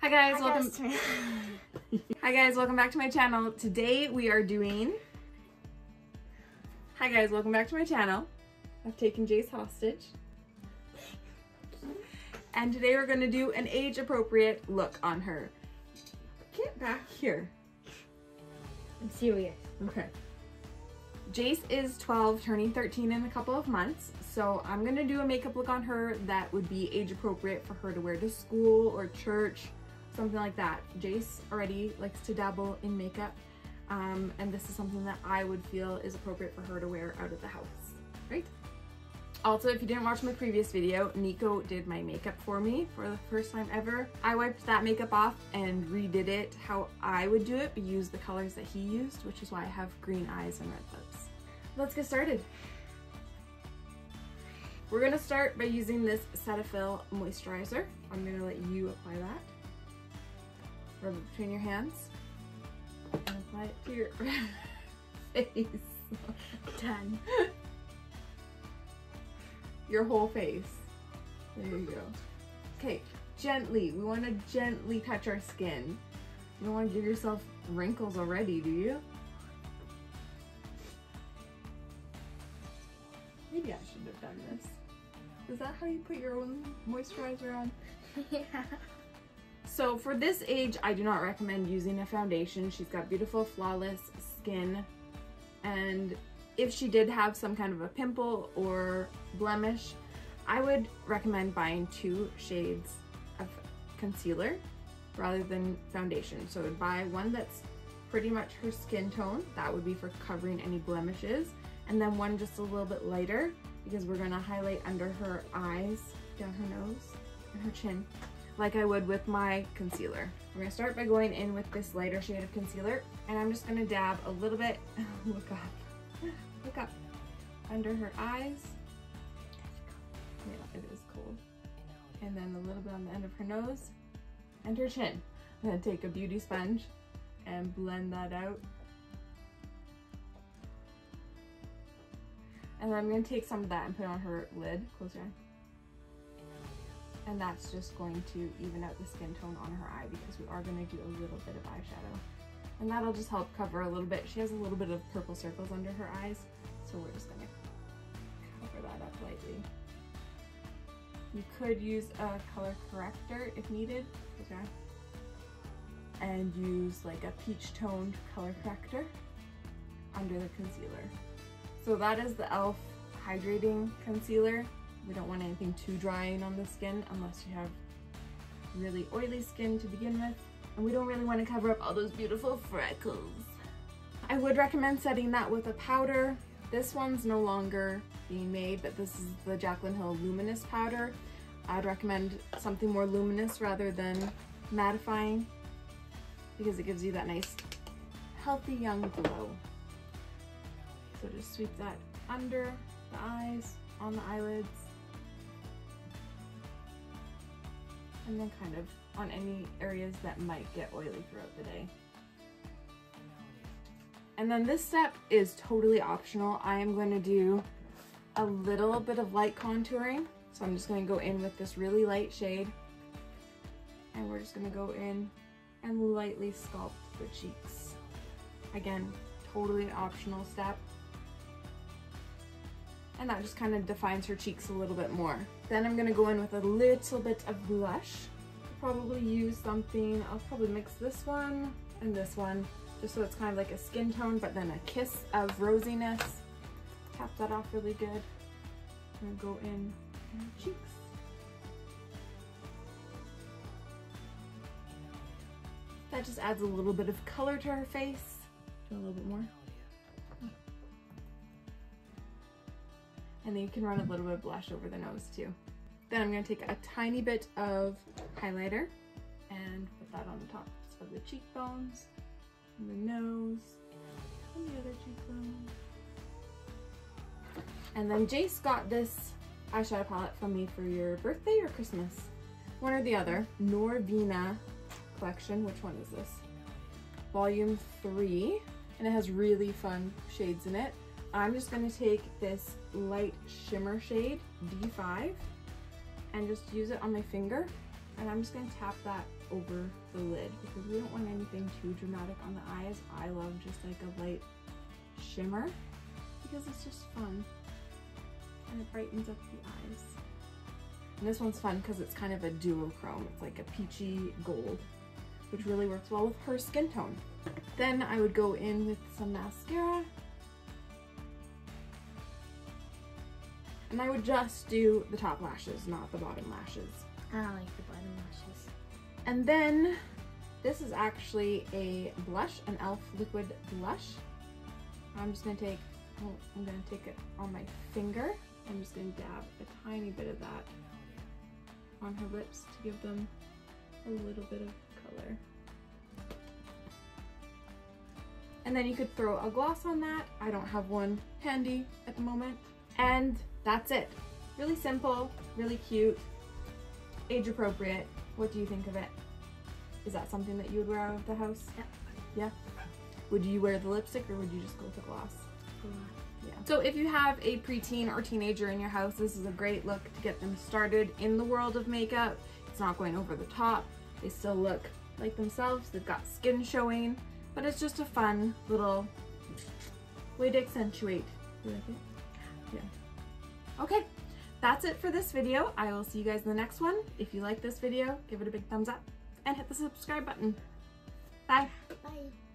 Hi guys, Hi guys, welcome back to my channel. Today we are doing... Hi guys, welcome back to my channel. I've taken Jayce hostage. And today we're going to do an age-appropriate look on her. Get back here. I'm serious. Okay. Jayce is 12, turning 13 in a couple of months. So I'm going to do a makeup look on her that would be age-appropriate for her to wear to school or church, something like that. Jayce already likes to dabble in makeup. And this is something that I would feel is appropriate for her to wear out of the house, right? Also, if you didn't watch my previous video, Nico did my makeup for me for the first time ever. I wiped that makeup off and redid it how I would do it, but used the colors that he used, which is why I have green eyes and red lips. Let's get started. We're gonna start by using this Cetaphil moisturizer. I'm gonna let you apply that. Rub it between your hands and apply it to your face. Done. Your whole face. There you go. Okay, gently. We want to gently touch our skin. You don't want to give yourself wrinkles already, do you? Maybe I should have done this. Is that how you put your own moisturizer on? Yeah. So for this age, I do not recommend using a foundation. She's got beautiful, flawless skin. And if she did have some kind of a pimple or blemish, I would recommend buying 2 shades of concealer rather than foundation. So I would buy one that's pretty much her skin tone. That would be for covering any blemishes. And then one just a little bit lighter because we're gonna highlight under her eyes, down her nose, and her chin, like I would with my concealer. We're gonna start by going in with this lighter shade of concealer, and I'm just gonna dab a little bit, look up, under her eyes. Yeah, it is cold. And then a little bit on the end of her nose and her chin. I'm gonna take a beauty sponge and blend that out. And then I'm gonna take some of that and put it on her lid. Close your eye. And that's just going to even out the skin tone on her eye because we are gonna do a little bit of eyeshadow. And that'll just help cover a little bit. She has a little bit of purple circles under her eyes, so we're just gonna cover that up lightly. You could use a color corrector if needed, okay? And use like a peach toned color corrector under the concealer. So that is the e.l.f. hydrating concealer. We don't want anything too drying on the skin unless you have really oily skin to begin with. And we don't really want to cover up all those beautiful freckles. I would recommend setting that with a powder. This one's no longer being made, but this is the Jaclyn Hill Luminous powder. I'd recommend something more luminous rather than mattifying because it gives you that nice, healthy young glow. So just sweep that under the eyes, on the eyelids, and then kind of on any areas that might get oily throughout the day. And then this step is totally optional. I am going to do a little bit of light contouring. So I'm just going to go in with this really light shade, and we're just going to go in and lightly sculpt the cheeks. Again, totally an optional step. And that just kind of defines her cheeks a little bit more. Then I'm gonna go in with a little bit of blush. I'll probably use something, I'll probably mix this one and this one, just so it's kind of like a skin tone, but then a kiss of rosiness. Tap that off really good. And go in on her cheeks. That just adds a little bit of color to her face. Do a little bit more. And then you can run a little bit of blush over the nose too. Then I'm going to take a tiny bit of highlighter and put that on the tops of the cheekbones, and the nose, and the other cheekbone. And then Jayce got this eyeshadow palette from me for your birthday or Christmas. One or the other. Norvina collection. Which one is this? Volume 3. And it has really fun shades in it. I'm just going to take this light shimmer shade, D5, and just use it on my finger. And I'm just going to tap that over the lid because we don't want anything too dramatic on the eyes. I love just like a light shimmer because it's just fun and it brightens up the eyes. And this one's fun because it's kind of a duochrome. It's like a peachy gold, which really works well with her skin tone. Then I would go in with some mascara. And I would just do the top lashes, not the bottom lashes. I don't like the bottom lashes. And then this is actually a blush, an e.l.f. liquid blush. I'm just gonna take, I'm gonna take it on my finger. I'm just gonna dab a tiny bit of that on her lips to give them a little bit of color. And then you could throw a gloss on that. I don't have one handy at the moment. And that's it. Really simple, really cute, age appropriate. What do you think of it? Is that something that you would wear out of the house? Yeah. Yeah? Would you wear the lipstick or would you just go with the gloss? Gloss. Yeah. So if you have a preteen or teenager in your house, this is a great look to get them started in the world of makeup. It's not going over the top. They still look like themselves. They've got skin showing, but it's just a fun little way to accentuate. You like it? Yeah. Okay, that's it for this video. I will see you guys in the next one. If you like this video, give it a big thumbs up and hit the subscribe button. Bye. Bye.